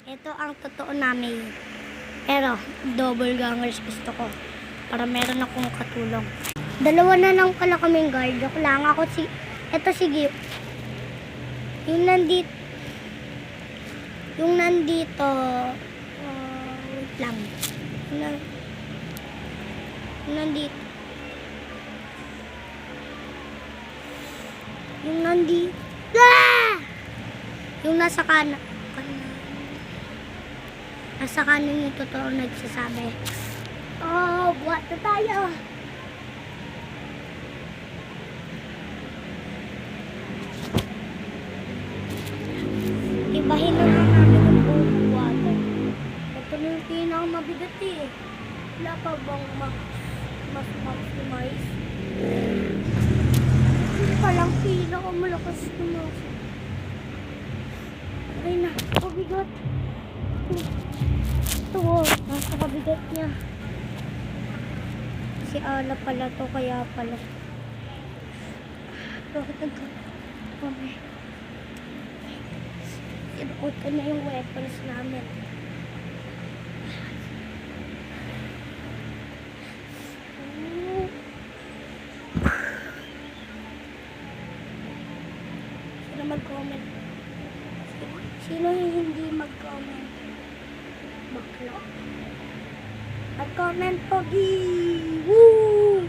Ito ang totoo namin. Pero, double gangers gusto ko. Para meron akong katulong. Dalawa na lang pala kaming guard. Joke lang ako Ito si Gip. Yung nandito. Wait lang. Yung nandito. Ah! Yung nasa kanan. Nasa kanan yung totoo nagsasabi. Oh, buhat na tayo. Ibahin na lang namin yung buong water. Ito na yung pinakamabigat eh. Wala pa bang mas maximize? Ito palang pinakamalakas tumas. Ay na, kabigat. Ito oh, nasa kabigat niya. Si Ala pala to, kaya pala. Bakit nagka-kami? Inuot ko na yung weapons namin. Sino mag-comment? Sino yung hindi mag-comment? Bakla. Mag-comment pogi! Woo!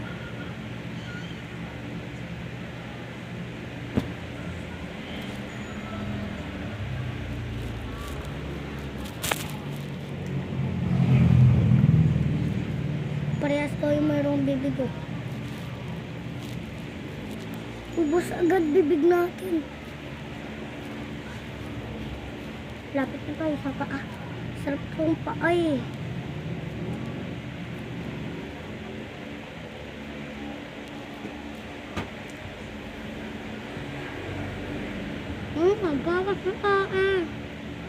Parehas to yung mayroong bibig ko. Ubus agad bibig natin. Lapit na tayo sa paa. Sarap kong paa eh. Magawas na paa.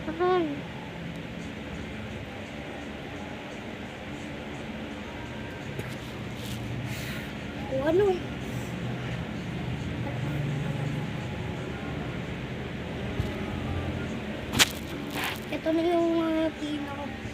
Aray. O ano? Ito na yung pinaka